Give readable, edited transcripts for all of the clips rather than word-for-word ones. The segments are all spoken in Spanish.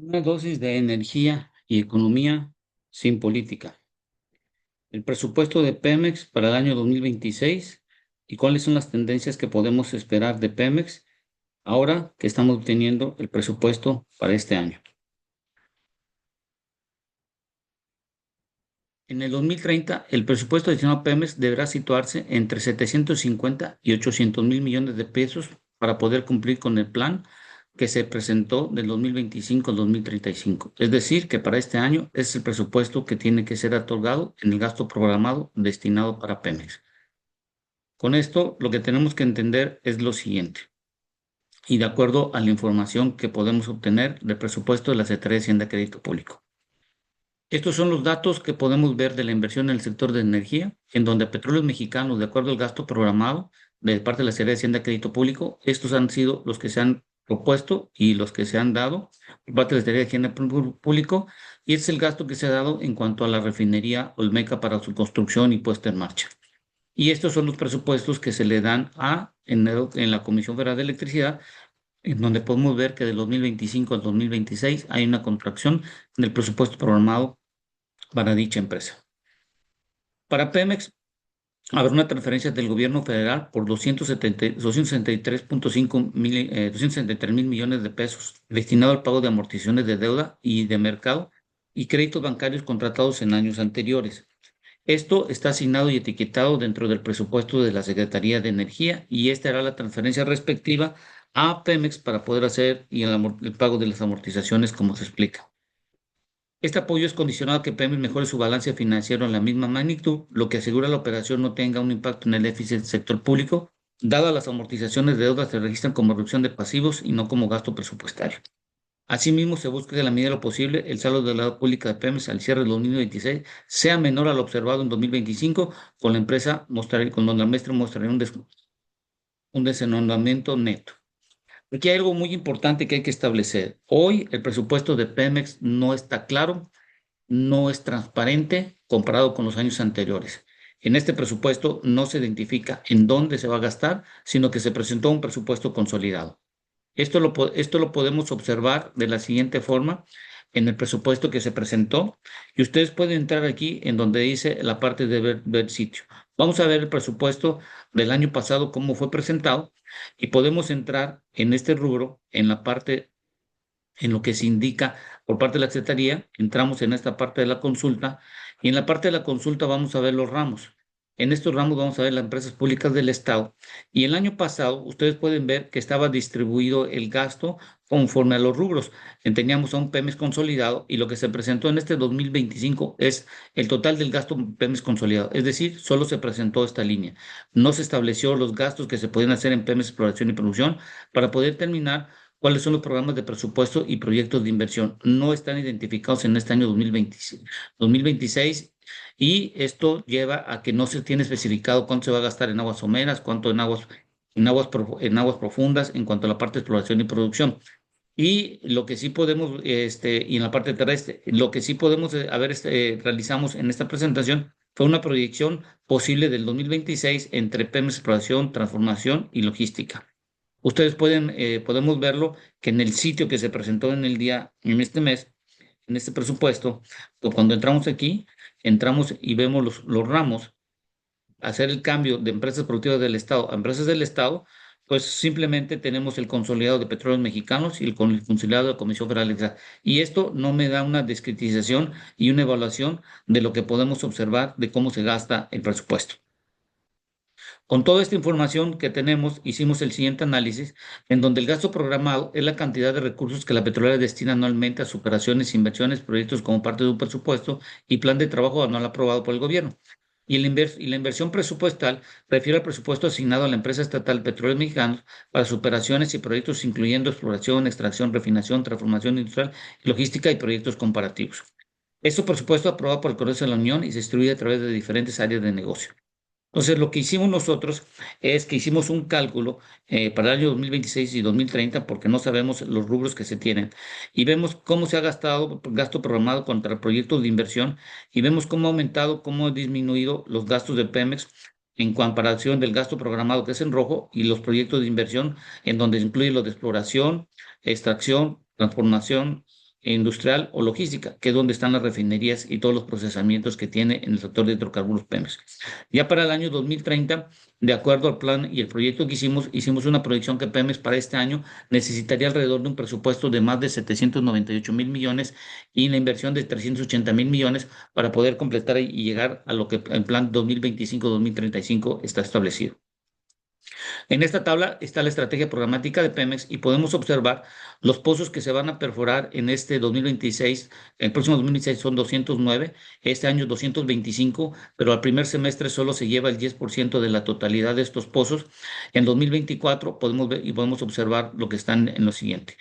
Una dosis de energía y economía sin política. El presupuesto de Pemex para el año 2026 y cuáles son las tendencias que podemos esperar de Pemex ahora que estamos obteniendo el presupuesto para este año. En el 2030, el presupuesto destinado a Pemex deberá situarse entre 750 y 800 mil millones de pesos para poder cumplir con el plan que se presentó del 2025 al 2035. Es decir, que para este año es el presupuesto que tiene que ser otorgado en el gasto programado destinado para Pemex. Con esto, lo que tenemos que entender es lo siguiente, y de acuerdo a la información que podemos obtener del presupuesto de la Secretaría de Hacienda y Crédito Público. Estos son los datos que podemos ver de la inversión en el sector de energía, en donde Petróleos Mexicanos, de acuerdo al gasto programado de parte de la Secretaría de Hacienda y Crédito Público, estos han sido los que se han propuesto y los que se han dado por parte de la Secretaría de Hacienda y Público, y es el gasto que se ha dado en cuanto a la refinería Olmeca para su construcción y puesta en marcha. Y estos son los presupuestos que se le dan en la Comisión Federal de Electricidad, en donde podemos ver que de 2025 al 2026 hay una contracción del presupuesto programado para dicha empresa. Para Pemex, habrá una transferencia del gobierno federal por 263 mil millones de pesos destinado al pago de amortizaciones de deuda y de mercado y créditos bancarios contratados en años anteriores. Esto está asignado y etiquetado dentro del presupuesto de la Secretaría de Energía y esta hará la transferencia respectiva a Pemex para poder hacer el pago de las amortizaciones como se explica. Este apoyo es condicionado a que Pemex mejore su balance financiero en la misma magnitud, lo que asegura la operación no tenga un impacto en el déficit del sector público, dadas las amortizaciones de deuda se registran como reducción de pasivos y no como gasto presupuestario. Asimismo, se busca que en la medida de lo posible el saldo de la deuda pública de Pemex al cierre del 2026 sea menor a lo observado en 2025, con la empresa con donde el maestro mostraría un desendeudamiento neto. Aquí hay algo muy importante que hay que establecer. Hoy el presupuesto de Pemex no está claro, no es transparente comparado con los años anteriores. En este presupuesto no se identifica en dónde se va a gastar, sino que se presentó un presupuesto consolidado. Esto lo podemos observar de la siguiente forma en el presupuesto que se presentó y ustedes pueden entrar aquí en donde dice la parte de ver sitio. Vamos a ver el presupuesto del año pasado, cómo fue presentado y podemos entrar en este rubro, en la parte en lo que se indica por parte de la Secretaría, entramos en esta parte de la consulta y en la parte de la consulta vamos a ver los ramos. En estos ramos vamos a ver las empresas públicas del Estado y el año pasado ustedes pueden ver que estaba distribuido el gasto conforme a los rubros. Teníamos a un Pemex consolidado y lo que se presentó en este 2025 es el total del gasto Pemex consolidado, es decir, solo se presentó esta línea. No se estableció los gastos que se podían hacer en Pemex Exploración y Producción para poder terminar cuáles son los programas de presupuesto y proyectos de inversión. No están identificados en este año 2026 y esto lleva a que no se tiene especificado cuánto se va a gastar en aguas someras, cuánto en aguas profundas en cuanto a la parte de exploración y producción. Y lo que sí podemos, y en la parte terrestre, lo que sí podemos realizamos en esta presentación fue una proyección posible del 2026 entre Pemex Exploración, Transformación y Logística. Ustedes podemos verlo que en el sitio que se presentó en este mes, en este presupuesto, pues cuando entramos aquí, entramos y vemos los ramos, hacer el cambio de empresas productivas del Estado a empresas del Estado, pues simplemente tenemos el consolidado de Petróleos Mexicanos y el consolidado de la Comisión Federal de Electricidad. Y esto no me da una descritización y una evaluación de lo que podemos observar de cómo se gasta el presupuesto. Con toda esta información que tenemos, hicimos el siguiente análisis, en donde el gasto programado es la cantidad de recursos que la petrolera destina anualmente a sus operaciones, inversiones, proyectos como parte de un presupuesto y plan de trabajo anual aprobado por el gobierno. Y la inversión presupuestal refiere al presupuesto asignado a la empresa estatal Petróleos Mexicanos para sus operaciones y proyectos, incluyendo exploración, extracción, refinación, transformación industrial, logística y proyectos comparativos. Este presupuesto aprobado por el Congreso de la Unión y se distribuye a través de diferentes áreas de negocio. Entonces, lo que hicimos nosotros es que hicimos un cálculo para el año 2026 y 2030, porque no sabemos los rubros que se tienen, y vemos cómo se ha gastado gasto programado contra proyectos de inversión, y vemos cómo ha aumentado, cómo ha disminuido los gastos de Pemex en comparación del gasto programado, que es en rojo, y los proyectos de inversión, en donde incluye los de exploración, extracción, transformación industrial o logística, que es donde están las refinerías y todos los procesamientos que tiene en el sector de hidrocarburos Pemex. Ya para el año 2030, de acuerdo al plan y el proyecto que hicimos una proyección que Pemex para este año necesitaría alrededor de un presupuesto de más de 798,000 millones y la inversión de 380,000 millones para poder completar y llegar a lo que el plan 2025-2035 está establecido. En esta tabla está la estrategia programática de Pemex y podemos observar los pozos que se van a perforar en este 2026. El próximo 2026 son 209, este año 225, pero al primer semestre solo se lleva el 10% de la totalidad de estos pozos. En 2024 podemos ver y podemos observar lo que están en lo siguiente.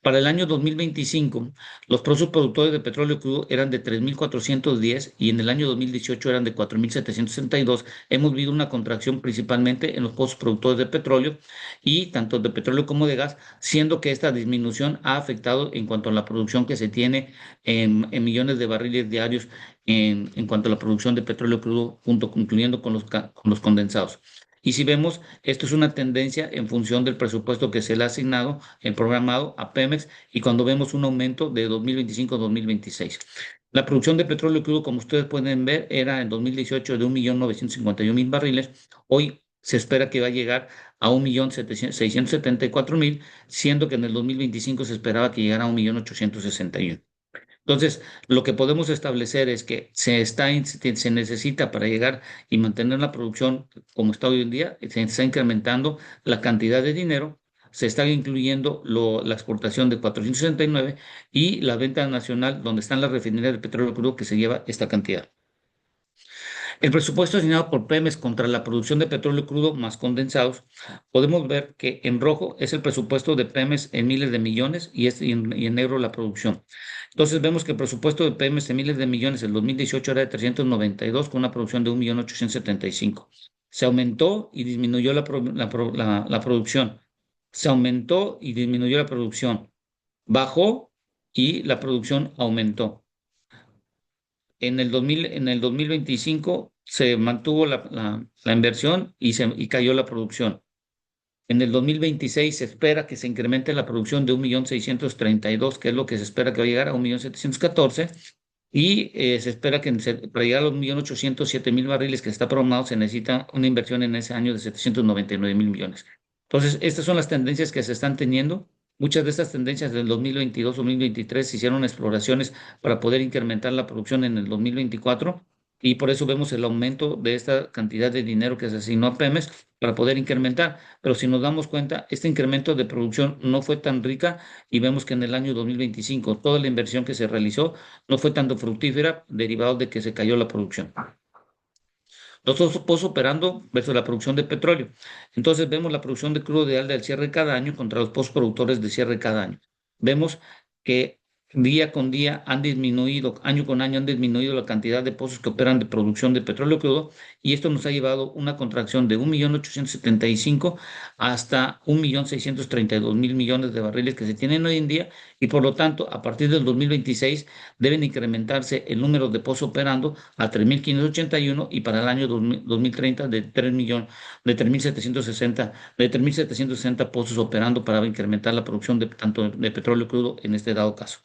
Para el año 2025, los pozos productores de petróleo crudo eran de 3,410 y en el año 2018 eran de 4,762. Hemos visto una contracción principalmente en los pozos productores de petróleo y tanto de petróleo como de gas, siendo que esta disminución ha afectado en cuanto a la producción que se tiene en millones de barriles diarios en cuanto a la producción de petróleo crudo, incluyendo con los condensados. Y si vemos, esto es una tendencia en función del presupuesto que se le ha asignado, el programado a Pemex, y cuando vemos un aumento de 2025 a 2026. La producción de petróleo crudo, como ustedes pueden ver, era en 2018 de 1,951,000 barriles. Hoy se espera que va a llegar a 1,674,000, siendo que en el 2025 se esperaba que llegara a 1,861,000. Entonces, lo que podemos establecer es que se necesita para llegar y mantener la producción como está hoy en día, se está incrementando la cantidad de dinero, se está incluyendo la exportación de 469 y la venta nacional, donde están las refinerías de petróleo crudo que se lleva esta cantidad. El presupuesto asignado por Pemex contra la producción de petróleo crudo más condensados, podemos ver que en rojo es el presupuesto de Pemex en miles de millones y en negro la producción. Entonces vemos que el presupuesto de Pemex en miles de millones en 2018 era de 392 con una producción de 1,875. Se aumentó y disminuyó la producción. Se aumentó y disminuyó la producción. Bajó y la producción aumentó. En el 2025 se mantuvo la inversión y cayó la producción. En el 2026 se espera que se incremente la producción de 1,632,000, que es lo que se espera que va a llegar a 1,714,000. Y se espera que para llegar a los 1,807,000 barriles que está programado se necesita una inversión en ese año de 799,000 millones. Entonces, estas son las tendencias que se están teniendo. Muchas de estas tendencias del 2022-2023 se hicieron exploraciones para poder incrementar la producción en el 2024 y por eso vemos el aumento de esta cantidad de dinero que se asignó a Pemex para poder incrementar. Pero si nos damos cuenta, este incremento de producción no fue tan rica y vemos que en el año 2025 toda la inversión que se realizó no fue tanto fructífera derivado de que se cayó la producción. Los dos pozos operando versus la producción de petróleo. Entonces vemos la producción de crudo de al cierre cada año contra los pozos productores de cierre cada año. Vemos que día con día han disminuido, año con año han disminuido la cantidad de pozos que operan de producción de petróleo crudo y esto nos ha llevado una contracción de 1,875,000 hasta 1,632,000 millones de barriles que se tienen hoy en día y por lo tanto a partir del 2026 deben incrementarse el número de pozos operando a 3,581 y para el año 2030 de 3,760 pozos operando para incrementar la producción de tanto de petróleo crudo en este dado caso.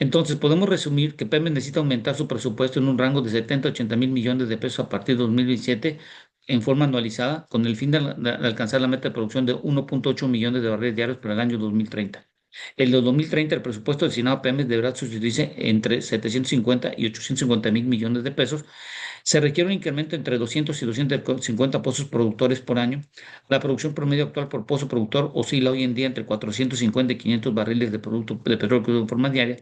Entonces, podemos resumir que Pemex necesita aumentar su presupuesto en un rango de 70,000 a 80,000 millones de pesos a partir de 2027 en forma anualizada, con el fin de alcanzar la meta de producción de 1,8 millones de barriles diarios para el año 2030. El de 2030, el presupuesto destinado a Pemex deberá sustituirse entre 750 y 850,000 millones de pesos. Se requiere un incremento entre 200 y 250 pozos productores por año. La producción promedio actual por pozo productor oscila hoy en día entre 450 y 500 barriles de petróleo crudo en forma diaria,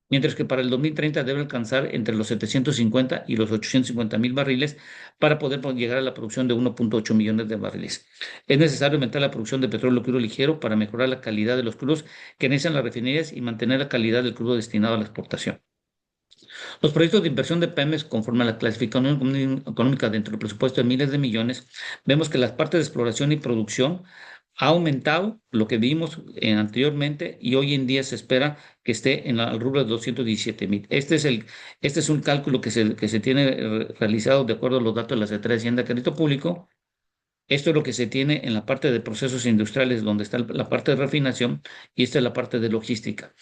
mientras que para el 2030 debe alcanzar entre los 750 y los 850,000 barriles para poder llegar a la producción de 1,8 millones de barriles. Es necesario aumentar la producción de petróleo crudo ligero para mejorar la calidad de los crudos que necesitan las refinerías y mantener la calidad del crudo destinado a la exportación. Los proyectos de inversión de Pemex, conforme a la clasificación económica dentro del presupuesto de miles de millones, vemos que las partes de exploración y producción ha aumentado lo que vimos anteriormente y hoy en día se espera que esté en el rubro de 217,000. Este es un cálculo que se tiene realizado de acuerdo a los datos de la Secretaría de Hacienda y Crédito Público. Esto es lo que se tiene en la parte de procesos industriales, donde está la parte de refinación, y esta es la parte de logística.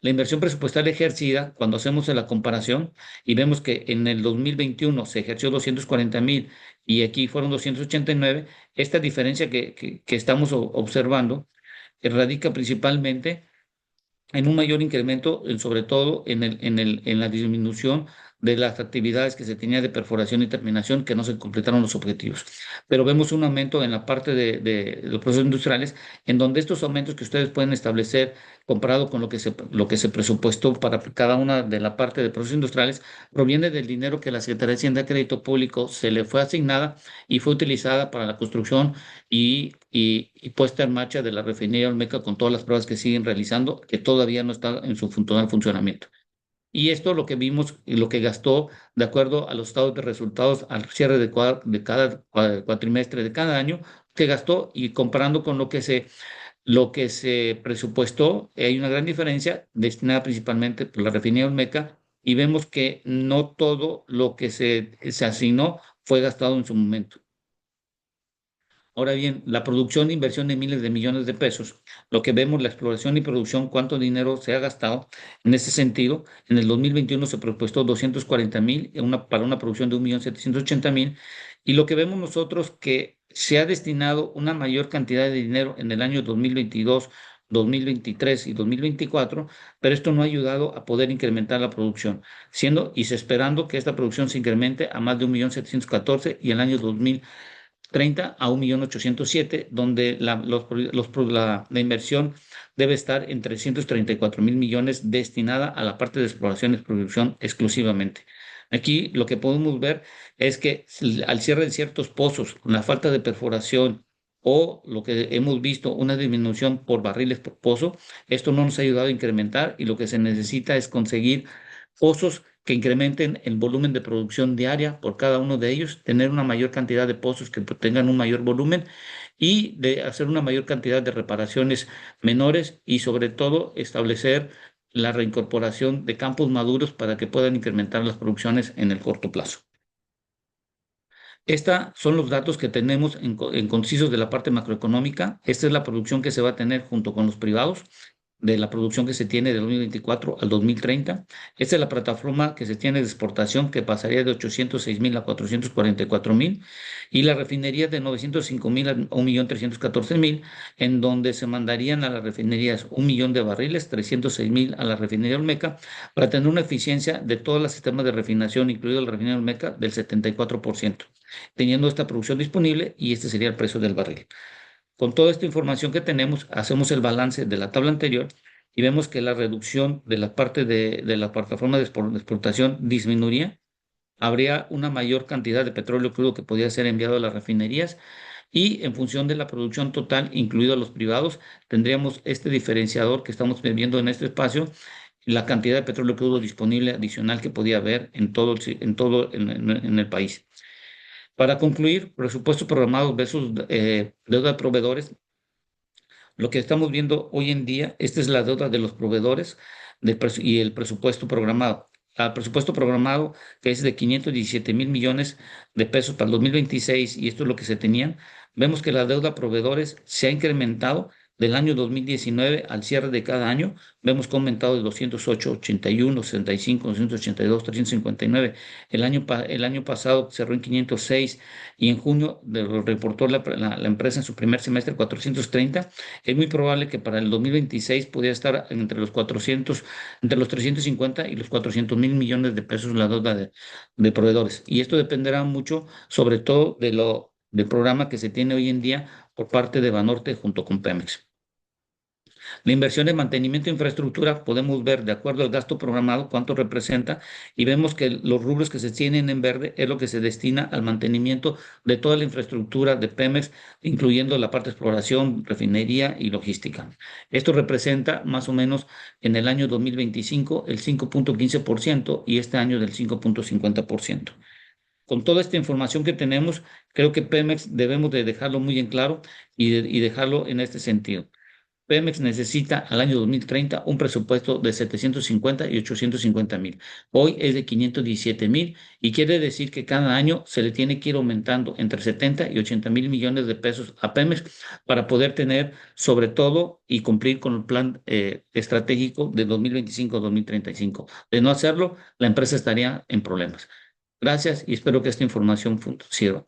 La inversión presupuestal ejercida, cuando hacemos la comparación y vemos que en el 2021 se ejerció 240,000 y aquí fueron 289, esta diferencia que estamos observando radica principalmente en un mayor incremento, sobre todo en la disminución de las actividades que se tenía de perforación y terminación que no se completaron los objetivos. Pero vemos un aumento en la parte de los procesos industriales, en donde estos aumentos que ustedes pueden establecer comparado con lo que se presupuestó para cada una de la parte de procesos industriales, proviene del dinero que la Secretaría de Hacienda de Crédito Público se le fue asignada y fue utilizada para la construcción y puesta en marcha de la refinería Olmeca con todas las pruebas que siguen realizando, que todavía no está en su total funcionamiento. Y esto lo que vimos y lo que gastó, de acuerdo a los estados de resultados al cierre de cada cuatrimestre de cada año, que gastó y comparando con lo que se presupuestó, hay una gran diferencia destinada principalmente por la refinería Olmeca y vemos que no todo lo que se asignó fue gastado en su momento. Ahora bien, la producción de inversión de miles de millones de pesos, lo que vemos, la exploración y producción, cuánto dinero se ha gastado en ese sentido. En el 2021 se propuestó 240,000 para una producción de 1,780,000. Y lo que vemos nosotros que se ha destinado una mayor cantidad de dinero en el año 2022, 2023 y 2024, pero esto no ha ayudado a poder incrementar la producción, siendo y se esperando que esta producción se incremente a más de 1,714,000 y el año 2030 a 1,807,000, donde la inversión debe estar en 334,000 millones destinada a la parte de exploración y producción exclusivamente. Aquí lo que podemos ver es que al cierre de ciertos pozos, con la falta de perforación o lo que hemos visto, una disminución por barriles por pozo, esto no nos ha ayudado a incrementar y lo que se necesita es conseguir pozos que incrementen el volumen de producción diaria por cada uno de ellos, tener una mayor cantidad de pozos que tengan un mayor volumen y de hacer una mayor cantidad de reparaciones menores y sobre todo establecer la reincorporación de campos maduros para que puedan incrementar las producciones en el corto plazo. Estos son los datos que tenemos en concisos de la parte macroeconómica. Esta es la producción que se va a tener junto con los privados de la producción que se tiene de 2024 al 2030. Esta es la plataforma que se tiene de exportación que pasaría de 806,000 a 444,000 y la refinería de 905,000 a 1,314,000, en donde se mandarían a las refinerías 1,000,000 de barriles, 306,000 a la refinería Olmeca, para tener una eficiencia de todos los sistemas de refinación, incluido la refinería Olmeca, del 74%, teniendo esta producción disponible y este sería el precio del barril. Con toda esta información que tenemos, hacemos el balance de la tabla anterior y vemos que la reducción de la parte de la plataforma de exportación disminuiría. Habría una mayor cantidad de petróleo crudo que podría ser enviado a las refinerías y en función de la producción total, incluidos los privados, tendríamos este diferenciador que estamos viendo en este espacio, la cantidad de petróleo crudo disponible adicional que podía haber en el país. Para concluir, presupuesto programado versus deuda de proveedores. Lo que estamos viendo hoy en día, esta es la deuda de los proveedores y el presupuesto programado. Al presupuesto programado, que es de 517,000 millones de pesos para el 2026, y esto es lo que se tenían, vemos que la deuda a proveedores se ha incrementado del año 2019 al cierre de cada año. Vemos que ha aumentado de 208, 81, 65, 282, 359. El año pasado cerró en 506 y en junio reportó la empresa en su primer semestre 430. Es muy probable que para el 2026 pudiera estar entre los 350 y los 400,000 millones de pesos la deuda de proveedores. Y esto dependerá mucho, sobre todo, del programa que se tiene hoy en día por parte de Banorte junto con Pemex. La inversión en mantenimiento de infraestructura, podemos ver de acuerdo al gasto programado cuánto representa y vemos que los rubros que se tienen en verde es lo que se destina al mantenimiento de toda la infraestructura de Pemex, incluyendo la parte de exploración, refinería y logística. Esto representa más o menos en el año 2025 el 5,15% y este año del 5,50%. Con toda esta información que tenemos, creo que Pemex debemos de dejarlo muy en claro y dejarlo en este sentido. Pemex necesita al año 2030 un presupuesto de 750 y 850,000. Hoy es de 517,000 y quiere decir que cada año se le tiene que ir aumentando entre 70 y 80,000 millones de pesos a Pemex para poder tener sobre todo y cumplir con el plan estratégico de 2025-2035. De no hacerlo, la empresa estaría en problemas. Gracias y espero que esta información sirva.